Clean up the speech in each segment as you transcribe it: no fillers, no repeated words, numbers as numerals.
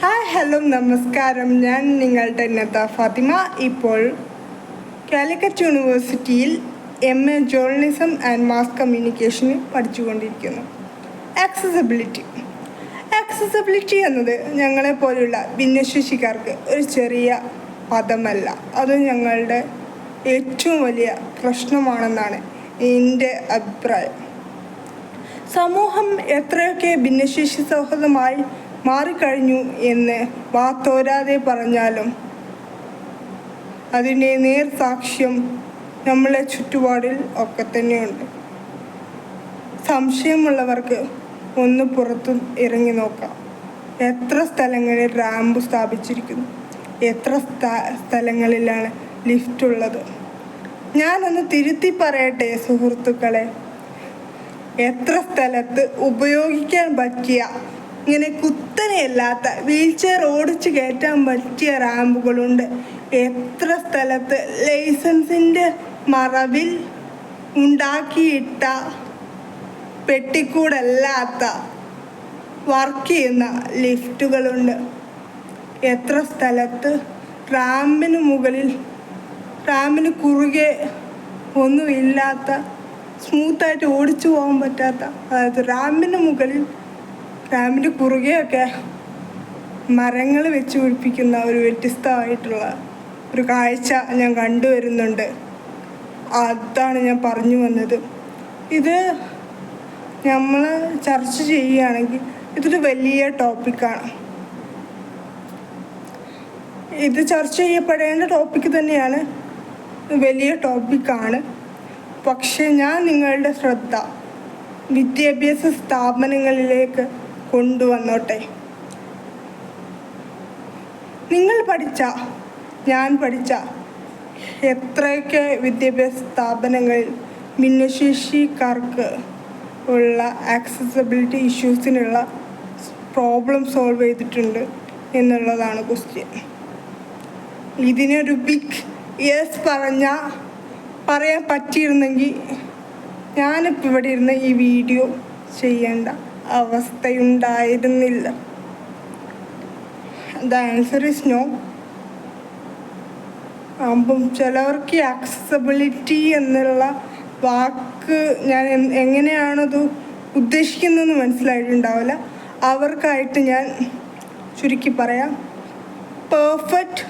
Hi hello നമസ്കാരം. ഞാൻ നിങ്ങളുടെ നത്ത ഫാത്തിമ. ഇപ്പോൾ കാലിക്കറ്റ് യൂണിവേഴ്സിറ്റിയിൽ MA ജേർണലിസം ആൻഡ് മാസ് കമ്മ്യൂണിക്കേഷന് പഠിച്ചുകൊണ്ടിരിക്കുന്നു. ആക്സസിബിലിറ്റി എന്നത് ഞങ്ങളെപ്പോലെയുള്ള ഭിന്നശേഷിക്കാർക്ക് ഒരു ചെറിയ പദമല്ല, അത് ഞങ്ങളുടെ ഏറ്റവും വലിയ പ്രശ്നമാണെന്നാണ് എൻ്റെ അഭിപ്രായം. സമൂഹം എത്രയൊക്കെ ഭിന്നശേഷി സൗഹൃദമായി മാറിക്കഴിഞ്ഞു എന്ന് വാത്തോരാതെ പറഞ്ഞാലും അതിൻ്റെ നേർസാക്ഷ്യം നമ്മളെ ചുറ്റുപാടിൽ ഒക്കെ തന്നെയുണ്ട്. സംശയമുള്ളവർക്ക് ഒന്ന് പുറത്തു ഇറങ്ങി നോക്കാം. എത്ര സ്ഥലങ്ങളിൽ റാമ്പ് സ്ഥാപിച്ചിരിക്കുന്നു, എത്ര സ്ഥലങ്ങളിലാണ് ലിഫ്റ്റ് ഉള്ളത്. ഞാനൊന്ന് തിരുത്തി പറയട്ടെ സുഹൃത്തുക്കളെ, എത്ര സ്ഥലത്ത് ഉപയോഗിക്കാൻ പറ്റിയ ഇങ്ങനെ കുത്തനെയല്ലാത്ത വീൽചെയർ ഓടിച്ച് കയറ്റാൻ പറ്റിയ റാമ്പുകളുണ്ട്. എത്ര സ്ഥലത്ത് ലൈസൻസിൻ്റെ മറവിൽ ഉണ്ടാക്കിയിട്ട പെട്ടിക്കൂടല്ലാത്ത വർക്ക് ചെയ്യുന്ന ലിഫ്റ്റുകളുണ്ട്. എത്ര സ്ഥലത്ത് റാമ്പിന് കുറുകെ ഒന്നുമില്ലാത്ത, സ്മൂത്തായിട്ട് ഓടിച്ചു പോകാൻ പറ്റാത്ത, അതായത് റാമ്പിന് കുറുകെയൊക്കെ മരങ്ങൾ വെച്ച് പിടിപ്പിക്കുന്ന ഒരു വ്യത്യസ്തമായിട്ടുള്ള ഒരു കാഴ്ച ഞാൻ കണ്ടുവരുന്നുണ്ട്. അതാണ് ഞാൻ പറഞ്ഞു വന്നത്. ഇത് നമ്മൾ ചർച്ച ചെയ്യുകയാണെങ്കിൽ ഇതൊരു വലിയ ടോപ്പിക്കാണ്. ഇത് ചർച്ച ചെയ്യപ്പെടേണ്ട ടോപ്പിക്ക് തന്നെയാണ്, വലിയ ടോപ്പിക്കാണ്. പക്ഷെ ഞാൻ നിങ്ങളുടെ ശ്രദ്ധ വിദ്യാഭ്യാസ സ്ഥാപനങ്ങളിലേക്ക് കൊണ്ടുവന്നോട്ടെ. ഞാൻ പഠിച്ച എത്രയൊക്കെ വിദ്യാഭ്യാസ സ്ഥാപനങ്ങളിൽ ഭിന്നശേഷിക്കാർക്ക് ഉള്ള ആക്സസിബിലിറ്റി ഇഷ്യൂസിനുള്ള പ്രോബ്ലം സോൾവ് ചെയ്തിട്ടുണ്ട് എന്നുള്ളതാണ് ക്വസ്റ്റ്യൻ. ഇതിനൊരു ബിഗ് യെസ് പറയാൻ പറ്റിയിരുന്നെങ്കിൽ ഞാനിപ്പോൾ ഇവിടെ ഇരുന്ന് ഈ വീഡിയോ ചെയ്യേണ്ട അവസ്ഥയുണ്ടായിരുന്നില്ല. The answer is no. അപ്പം ചിലവർക്ക് ആക്സസിബിലിറ്റി എന്നുള്ള വാക്ക് ഞാൻ എങ്ങനെയാണത് ഉദ്ദേശിക്കുന്നതെന്ന് മനസ്സിലായിട്ടുണ്ടാവില്ല. അവർക്കായിട്ട് ഞാൻ ചുരുക്കി പറയാം. പെർഫെക്റ്റ്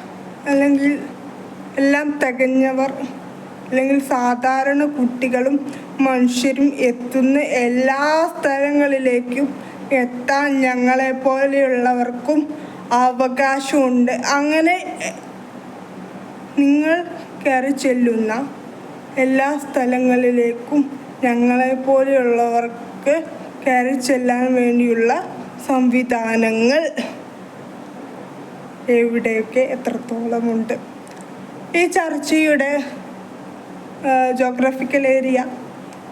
അല്ലെങ്കിൽ എല്ലാം തികഞ്ഞവർ, അല്ലെങ്കിൽ സാധാരണ കുട്ടികളും മനുഷ്യരും എത്തുന്ന എല്ലാ സ്ഥലങ്ങളിലേക്കും എത്താൻ ഞങ്ങളെപ്പോലെയുള്ളവർക്കും അവകാശമുണ്ട്. അങ്ങനെ നിങ്ങൾ കയറി ചെല്ലുന്ന എല്ലാ സ്ഥലങ്ങളിലേക്കും ഞങ്ങളെപ്പോലെയുള്ളവർക്ക് കയറി ചെല്ലാൻ വേണ്ടിയുള്ള സംവിധാനങ്ങൾ എവിടെയൊക്കെ എത്രത്തോളമുണ്ട്. ഈ ചർച്ചയുടെ ജോഗ്രഫിക്കൽ ഏരിയ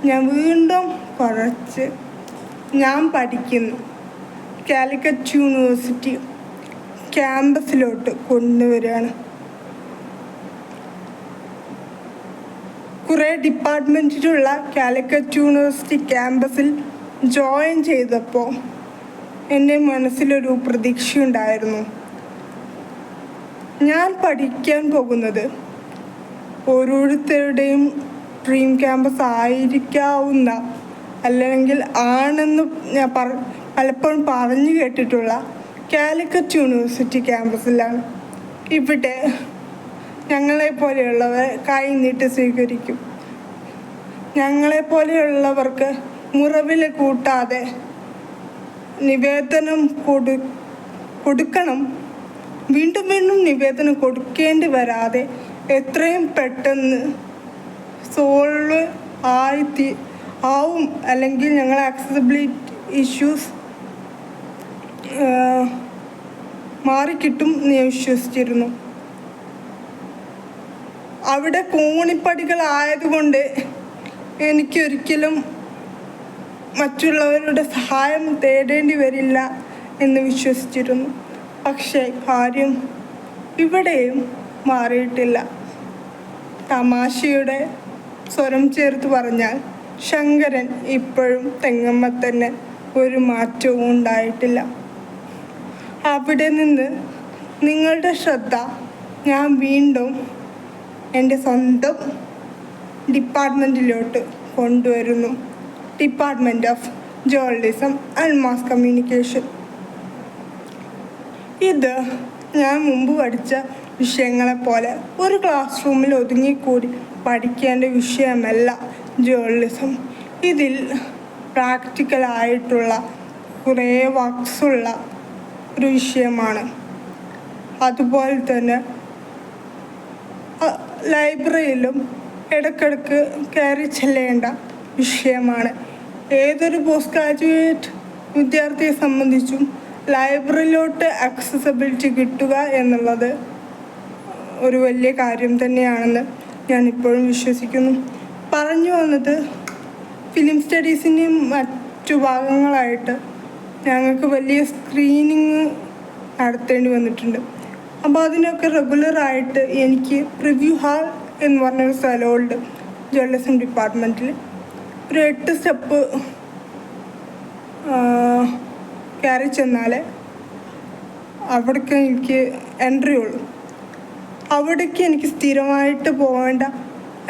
ഞാൻ വീണ്ടും കുറച്ച് ഞാൻ പഠിക്കുന്നു കാലിക്കറ്റ് യൂണിവേഴ്സിറ്റി ക്യാമ്പസിലോട്ട് കൊണ്ടുവരികയാണ്. കുറേ ഡിപ്പാർട്ട്മെൻറ്റിലുള്ള കാലിക്കറ്റ് യൂണിവേഴ്സിറ്റി ക്യാമ്പസിൽ ജോയിൻ ചെയ്തപ്പോൾ എൻ്റെ മനസ്സിലൊരു പ്രതീക്ഷയുണ്ടായിരുന്നു. ഞാൻ പഠിക്കാൻ പോകുന്നത് ഓരോരുത്തരുടെയും ഡ്രീം ക്യാമ്പസ് ആയിരിക്കാവുന്ന, അല്ലെങ്കിൽ ആണെന്ന് ഞാൻ പലപ്പോഴും പറഞ്ഞു കേട്ടിട്ടുള്ള കാലിക്കറ്റ് യൂണിവേഴ്സിറ്റി ക്യാമ്പസിലാണ്. ഇവിടെ ഞങ്ങളെപ്പോലെയുള്ളവർ കൈ നീട്ടി സ്വീകരിക്കും. ഞങ്ങളെപ്പോലെയുള്ളവർക്ക് മുറവിൽ കൂട്ടാതെ നിവേദനം കൊടുക്കണം, വീണ്ടും നിവേദനം കൊടുക്കേണ്ടി വരാതെ എത്രയും പെട്ടെന്ന് സോൾവ് ആവും, അല്ലെങ്കിൽ ഞങ്ങൾ ആക്സസിബിലിറ്റി ഇഷ്യൂസ് മാറിക്കിട്ടും എന്ന് ഞാൻ വിശ്വസിച്ചിരുന്നു. അവിടെ കോണിപ്പടികളായതുകൊണ്ട് എനിക്കൊരിക്കലും മറ്റുള്ളവരുടെ സഹായം തേടേണ്ടി വരില്ല എന്ന് വിശ്വസിച്ചിരുന്നു. പക്ഷേ കാര്യം ഇവിടെയും മാറിയിട്ടില്ല. തമാശയുടെ സ്വരം ചേർത്ത് പറഞ്ഞാൽ ശങ്കരൻ ഇപ്പോഴും തെങ്ങമ്മ തന്നെ, ഒരു മാറ്റവും ഉണ്ടായിട്ടില്ല. അവിടെ നിന്ന് നിങ്ങളുടെ ശ്രദ്ധ ഞാൻ വീണ്ടും എൻ്റെ സ്വന്തം ഡിപ്പാർട്ട്മെൻറ്റിലോട്ട് കൊണ്ടുവരുന്നു. Department of journalism and mass communication. ഇത് ഞാൻ മുമ്പ് പഠിച്ച വിഷയങ്ങളെപ്പോലെ ഒരു ക്ലാസ് റൂമിൽ ഒതുങ്ങിക്കൂടി പഠിക്കേണ്ട വിഷയമല്ല ജേർണലിസം. ഇതിൽ പ്രാക്ടിക്കലായിട്ടുള്ള കുറേ വർക്ക്സുള്ള ഒരു വിഷയമാണ്. അതുപോലെ തന്നെ ലൈബ്രറിയിലും ഇടയ്ക്കിടയ്ക്ക് കയറി ചെല്ലേണ്ട വിഷയമാണ്. ഏതൊരു പോസ്റ്റ് ഗ്രാജുവേറ്റ് വിദ്യാർത്ഥിയെ സംബന്ധിച്ചും ലൈബ്രറിയിലോട്ട് ആക്സസിബിലിറ്റി കിട്ടുക എന്നുള്ളത് ഒരു വലിയ കാര്യം തന്നെയാണെന്ന് ഞാൻ ഇപ്പോഴും വിശ്വസിക്കുന്നു. പറഞ്ഞു വന്നത് ഫിലിം സ്റ്റഡീസിൻ്റെയും മറ്റു ഭാഗങ്ങളായിട്ട് ഞങ്ങൾക്ക് വലിയ സ്ക്രീനിങ് നടത്തേണ്ടി വന്നിട്ടുണ്ട്. അപ്പോൾ അതിനൊക്കെ റെഗുലറായിട്ട് എനിക്ക് പ്രിവ്യൂ ഹാൾ എന്ന് പറഞ്ഞൊരു സ്ഥലമുണ്ട് ജേർണലിസം ഡിപ്പാർട്ട്മെൻറ്റിൽ. ഒരു 8 സ്റ്റെപ്പ് കയറി ചെന്നാൽ അവിടേക്ക് എനിക്ക് എൻട്രി ഉള്ളൂ. അവിടേക്ക് എനിക്ക് സ്ഥിരമായിട്ട് പോകേണ്ട,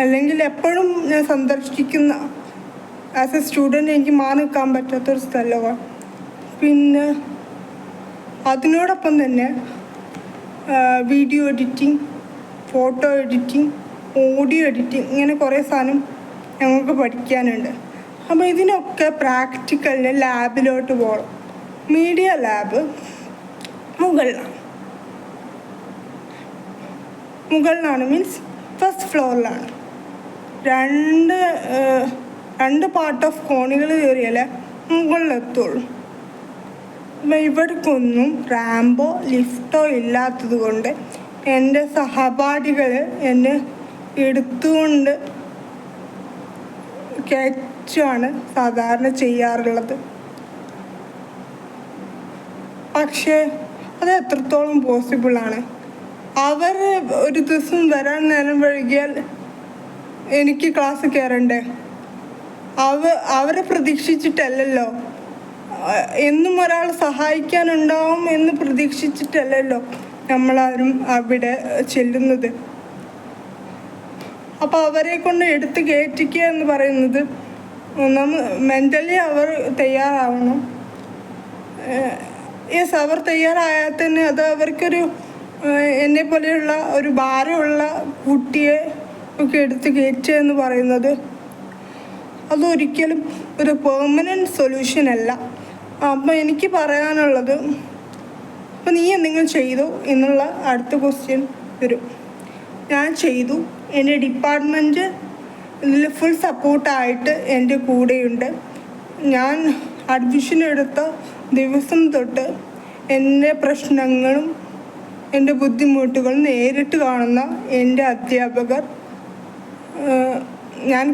അല്ലെങ്കിൽ എപ്പോഴും ഞാൻ സന്ദർശിക്കുന്ന ആസ് എ സ്റ്റുഡൻറ്റ് എനിക്ക് മാറി നിൽക്കാൻ പറ്റാത്തൊരു സ്ഥലമാണ്. പിന്നെ അതിനോടൊപ്പം തന്നെ video editing, photo editing, audio editing, ഇങ്ങനെ കുറേ സാധനം ഞങ്ങൾക്ക് പഠിക്കാനുണ്ട്. അപ്പോൾ ഇതിനൊക്കെ പ്രാക്ടിക്കലിന് ലാബിലോട്ട് പോകണം. മീഡിയ ലാബ് മുകളിലാണ് മീൻസ് ഫസ്റ്റ് ഫ്ലോറിലാണ്. രണ്ട് പാർട്ട് ഓഫ് കോണികൾ കയറിയാലേ മുകളിലെത്തുള്ളൂ. അപ്പം ഇവിടേക്കൊന്നും റാമ്പോ ലിഫ്റ്റോ ഇല്ലാത്തത് കൊണ്ട് എൻ്റെ സഹപാഠികൾ എന്നെ എടുത്തുകൊണ്ട് കയറ്റാണ് സാധാരണ ചെയ്യാറുള്ളത്. പക്ഷേ അത് എത്രത്തോളം പോസിബിളാണ്? അവർ ഒരു ദിവസം വരാൻ നേരം വൈകിയാൽ എനിക്ക് ക്ലാസ് കയറണ്ടേ? അവരെ പ്രതീക്ഷിച്ചിട്ടല്ലല്ലോ, എന്നും ഒരാൾ സഹായിക്കാനുണ്ടാവും എന്ന് പ്രതീക്ഷിച്ചിട്ടല്ലല്ലോ നമ്മളാരും അവിടെ ചെല്ലുന്നത്. അപ്പോൾ അവരെ കൊണ്ട് എടുത്ത് കയറ്റിക്കുക എന്ന് പറയുന്നത് മെൻ്റലി അവർ തയ്യാറാവണം. അവർ തയ്യാറായാൽ തന്നെ അത് അവർക്കൊരു എന്നെ പോലെയുള്ള ഒരു ഭാരമുള്ള കുട്ടിയെ ഒക്കെ എടുത്ത് കയറ്റുക എന്ന് പറയുന്നത് അതൊരിക്കലും ഒരു പെർമനൻറ്റ് സൊല്യൂഷൻ അല്ല. അപ്പോൾ എനിക്ക് പറയാനുള്ളത്, അപ്പോൾ നീ എന്തെങ്കിലും ചെയ്തു എന്നുള്ള അടുത്ത ക്വസ്റ്റ്യൻ വരും. ഞാൻ ചെയ്തു. എൻ്റെ ഡിപ്പാർട്ട്മെൻറ്റ് ഇതിൽ ഫുൾ സപ്പോർട്ടായിട്ട് എൻ്റെ കൂടെയുണ്ട്. ഞാൻ അഡ്മിഷൻ എടുത്ത ദിവസം തൊട്ട് എൻ്റെ പ്രശ്നങ്ങളും എൻ്റെ ബുദ്ധിമുട്ടുകളും നേരിട്ട് കാണുന്ന എൻ്റെ അധ്യാപകർ ഞാൻ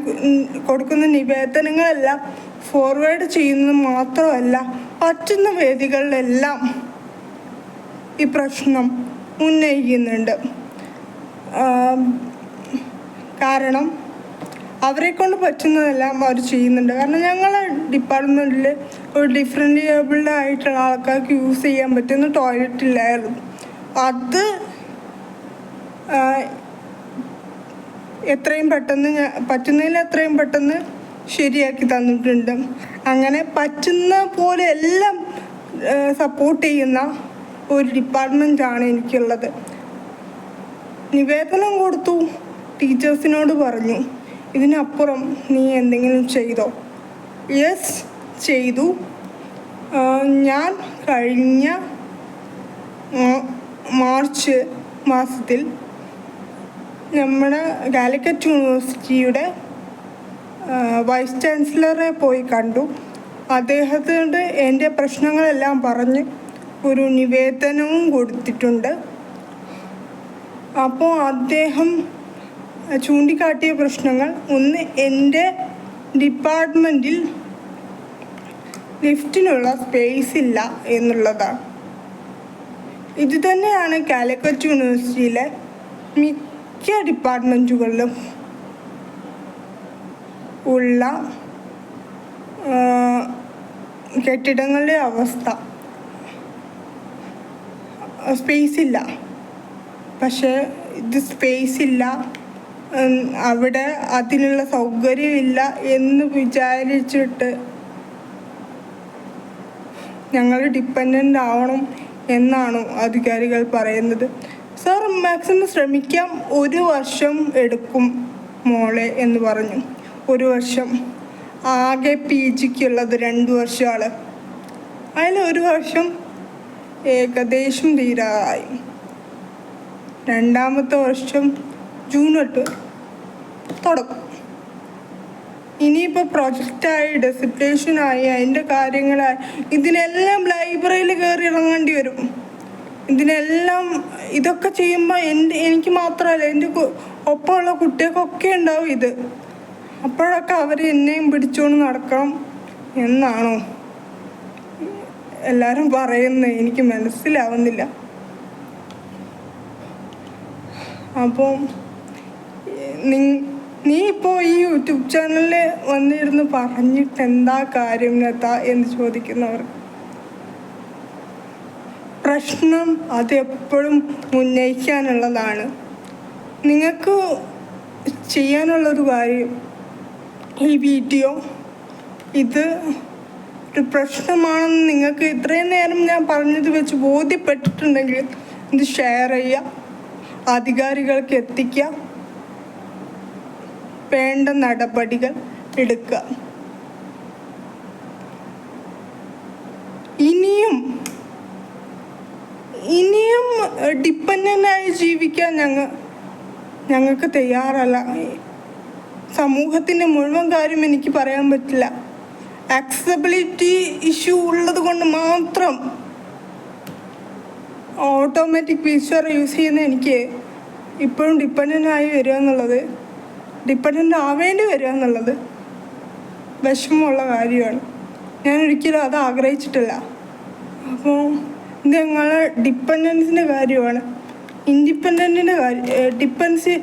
കൊടുക്കുന്ന നിവേദനങ്ങളെല്ലാം ഫോർവേഡ് ചെയ്യുന്നത് മാത്രമല്ല, പറ്റുന്ന വേദികളിലെല്ലാം ഈ പ്രശ്നം ഉന്നയിക്കുന്നുണ്ട്. കാരണം അവരെ കൊണ്ട് പറ്റുന്നതെല്ലാം അവർ ചെയ്യുന്നുണ്ട്. കാരണം ഞങ്ങളുടെ ഡിപ്പാർട്ട്മെൻറ്റിൽ ഒരു ഡിഫറെൻ്റ് ഏബിൾഡ് ആയിട്ടുള്ള ആൾക്കാർക്ക് യൂസ് ചെയ്യാൻ പറ്റുന്ന ടോയ്ലറ്റ് ഇല്ലായിരുന്നു. അത് എത്രയും പെട്ടെന്ന് പറ്റുന്നതിൽ എത്രയും പെട്ടെന്ന് ശരിയാക്കി തന്നിട്ടുണ്ട്. അങ്ങനെ പറ്റുന്ന പോലെ എല്ലാം സപ്പോർട്ട് ചെയ്യുന്ന ഒരു ഡിപ്പാർട്ട്മെൻറ്റാണ് എനിക്കുള്ളത്. നിവേദനം കൊടുത്തു, ടീച്ചേഴ്സിനോട് പറഞ്ഞു, ഇതിനപ്പുറം നീ എന്തെങ്കിലും ചെയ്തോ? യെസ്, ചെയ്തു. ഞാൻ കഴിഞ്ഞ മാർച്ച് മാസത്തിൽ നമ്മുടെ കാലിക്കറ്റ് യൂണിവേഴ്സിറ്റിയുടെ വൈസ് ചാൻസലറെ പോയി കണ്ടു. അദ്ദേഹത്തോട് എൻ്റെ പ്രശ്നങ്ങളെല്ലാം പറഞ്ഞ് ഒരു നിവേദനവും കൊടുത്തിട്ടുണ്ട്. അപ്പോൾ അദ്ദേഹം ചൂണ്ടിക്കാട്ടിയ പ്രശ്നങ്ങൾ, ഒന്ന്, എൻ്റെ ഡിപ്പാർട്ട്മെൻറ്റിൽ ലിഫ്റ്റിനുള്ള സ്പേസ് ഇല്ല എന്നുള്ളതാണ്. ഇത് തന്നെയാണ് കാലിക്കറ്റ് യൂണിവേഴ്സിറ്റിയിലെ മിക്ക ഡിപ്പാർട്ട്മെൻറ്റുകളിലും ഉള്ള കെട്ടിടങ്ങളുടെ അവസ്ഥ. സ്പേസ് ഇല്ല. പക്ഷേ ഇത് സ്പേസ് ഇല്ല, അവിടെ അതിനുള്ള സൗകര്യമില്ല എന്ന് വിചാരിച്ചിട്ട് ഞങ്ങൾ ഡിപ്പെൻഡൻ്റ് ആവണം എന്നാണോ അധികാരികൾ പറയുന്നത്? സാർ മാക്സിമം ശ്രമിക്കാം, 1 വർഷം എടുക്കും മോളെ എന്ന് പറഞ്ഞു. 1 വർഷം. ആകെ PGക്കുള്ളത് 2 വർഷമാണ്. അതിൽ 1 വർഷം ഏകദേശം തീരാറായി. 2ാമത്തെ വർഷം ജൂൺ 8 തുടങ്ങും. ഇനിയിപ്പോൾ പ്രൊജക്റ്റായി, ഡെസിപ്റ്റേഷനായി, അതിൻ്റെ കാര്യങ്ങളായി, ഇതിനെല്ലാം ലൈബ്രറിയിൽ കയറി ഇറങ്ങേണ്ടി വരും. ഇതൊക്കെ ചെയ്യുമ്പോൾ എനിക്ക് മാത്രമല്ല, എൻ്റെ ഒപ്പമുള്ള കുട്ടികൾക്കൊക്കെ ഉണ്ടാവും ഇത്. അപ്പോഴൊക്കെ അവർ എന്നെയും പിടിച്ചുകൊണ്ട് നടക്കണം എന്നാണോ എല്ലാവരും പറയുന്നത്? എനിക്ക് മനസ്സിലാവുന്നില്ല. അപ്പോൾ നീ ഇപ്പോൾ ഈ യൂട്യൂബ് ചാനലിൽ വന്നിരുന്ന് പറഞ്ഞിട്ട് എന്താ കാര്യം നത്ത എന്ന് ചോദിക്കുന്നവർ, പ്രശ്നം അതെപ്പോഴും ഉന്നയിക്കാനുള്ളതാണ്. നിങ്ങൾക്ക് ചെയ്യാനുള്ളൊരു കാര്യം, ഈ വീഡിയോ ഇത് ഒരു പ്രശ്നമാണെന്ന് നിങ്ങൾക്ക് ഇത്രയും നേരം ഞാൻ പറഞ്ഞത് വെച്ച് ബോധ്യപ്പെട്ടിട്ടുണ്ടെങ്കിൽ ഇത് ഷെയർ ചെയ്യുക, അധികാരികൾക്ക് എത്തിക്കുക, വേണ്ട നടപടികൾ എടുക്കുക. ഇനിയും ഡിപ്പെൻഡൻ്റായി ജീവിക്കാൻ ഞങ്ങൾക്ക് തയ്യാറല്ല. സമൂഹത്തിൻ്റെ മുഴുവൻ കാര്യം എനിക്ക് പറയാൻ പറ്റില്ല. ആക്സസിബിലിറ്റി ഇഷ്യൂ ഉള്ളത് കൊണ്ട് മാത്രം ഓട്ടോമാറ്റിക് വീൽചെയർ യൂസ് ചെയ്യുന്ന എനിക്ക് ഇപ്പോഴും ഡിപ്പെൻഡൻ്റ് ആവേണ്ടി വരിക എന്നുള്ളത് വിഷമമുള്ള കാര്യമാണ്. ഞാൻ ഒരിക്കലും അത് ആഗ്രഹിച്ചിട്ടില്ല. അപ്പോൾ ഇത് ഞങ്ങളെ ഡിപ്പെൻഡൻസിൻ്റെ കാര്യമാണ്. ഇൻഡിപെൻഡൻറ്റിൻ്റെ ഡിപ്പെൻസ്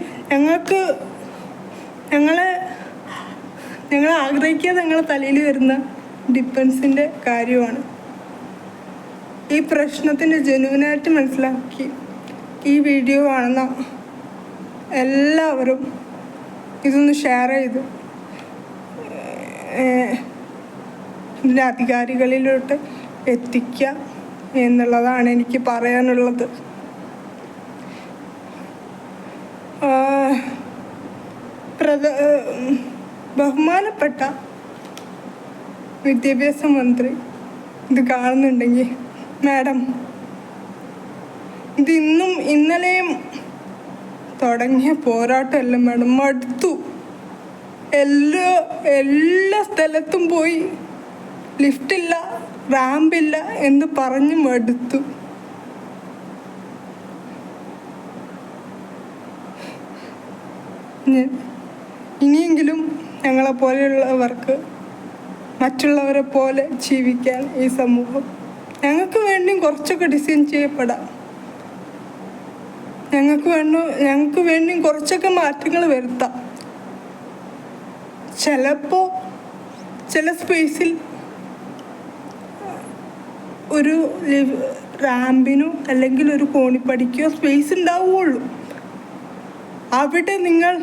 ഞങ്ങളെ ആഗ്രഹിക്കാതെ ഞങ്ങളെ തലയിൽ വരുന്ന ഡിപ്പെൻസിൻ്റെ കാര്യമാണ്. ഈ പ്രശ്നത്തിൻ്റെ ജെന്യുവിനായിട്ട് മനസ്സിലാക്കി ഈ വീഡിയോ കാണുന്ന എല്ലാവരും ഇതൊന്ന് ഷെയർ ചെയ്ത് ഇതിൻ്റെ അധികാരികളിലോട്ട് എത്തിക്കുക എന്നുള്ളതാണ് എനിക്ക് പറയാനുള്ളത്. ബഹുമാനപ്പെട്ട വിദ്യാഭ്യാസ മന്ത്രി ഇത് കാണുന്നുണ്ടെങ്കിൽ, മാഡം, ഇത് ഇന്നലെയും തുടങ്ങിയ പോരാട്ടമല്ല മാഡം, മടുത്തു. എല്ലാ സ്ഥലത്തും പോയി ലിഫ്റ്റില്ല, റാമ്പില്ല എന്ന് പറഞ്ഞ് മടുത്തു. ഇനിയെങ്കിലും ഞങ്ങളെപ്പോലെയുള്ളവർക്ക് മറ്റുള്ളവരെ പോലെ ജീവിക്കാൻ ഈ സമൂഹം ഞങ്ങൾക്ക് വേണ്ടിയും കുറച്ചൊക്കെ ഡിസൈൻ ചെയ്യപ്പെടാം. ഞങ്ങൾക്ക് വേണ്ടിയും കുറച്ചൊക്കെ മാറ്റങ്ങൾ വരുത്താം. ചിലപ്പോൾ ചില സ്പേസിൽ ഒരു റാമ്പിനോ അല്ലെങ്കിൽ ഒരു കോണിപ്പടിക്കോ സ്പേസ് ഉണ്ടാവുകയുള്ളൂ. അവിടെ നിങ്ങൾ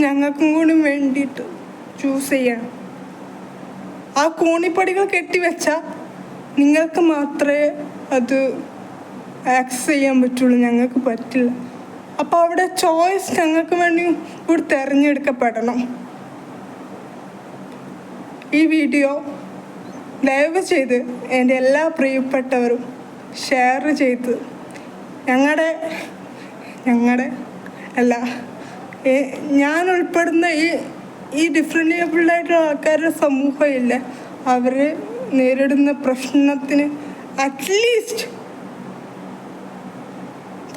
ഞങ്ങൾക്കും കൂടി വേണ്ടിയിട്ട് ചൂസ് ചെയ്യണം. ആ കോണിപ്പടികൾ കെട്ടിവെച്ചാൽ നിങ്ങൾക്ക് മാത്രമേ അത് ആക്സസ് ചെയ്യാൻ പറ്റുള്ളൂ, ഞങ്ങൾക്ക് പറ്റില്ല. അപ്പോൾ അവിടെ ചോയ്സ് ഞങ്ങൾക്ക് വേണ്ടി കൂടി തിരഞ്ഞെടുക്കപ്പെടണം. ഈ വീഡിയോ ദയവ് ചെയ്ത് എൻ്റെ എല്ലാ പ്രിയപ്പെട്ടവരും ഷെയർ ചെയ്ത് ഞാൻ ഉൾപ്പെടുന്ന ഈ ഡിഫറെൻ്റ് ഏബിൾഡായിട്ടുള്ള ആൾക്കാരുടെ സമൂഹമില്ല, അവർ നേരിടുന്ന പ്രശ്നത്തിന് അറ്റ്ലീസ്റ്റ്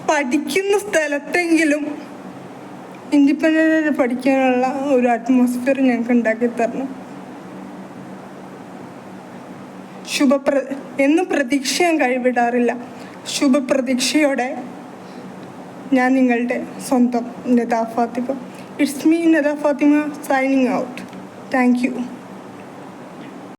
പഠിക്കുന്ന സ്ഥലത്തെങ്കിലും ഇൻഡിപെൻഡൻ്റായിട്ട് പഠിക്കാനുള്ള ഒരു അറ്റ്മോസ്ഫിയർ ഞങ്ങൾക്ക് ഉണ്ടാക്കി തരണം. എന്നും പ്രതീക്ഷ ഞാൻ കൈവിടാറില്ല. ശുഭപ്രതീക്ഷയോടെ ഞാൻ നിങ്ങളുടെ സ്വന്തം Nada Fathima. It's me Nada Fathima signing out. Thank U.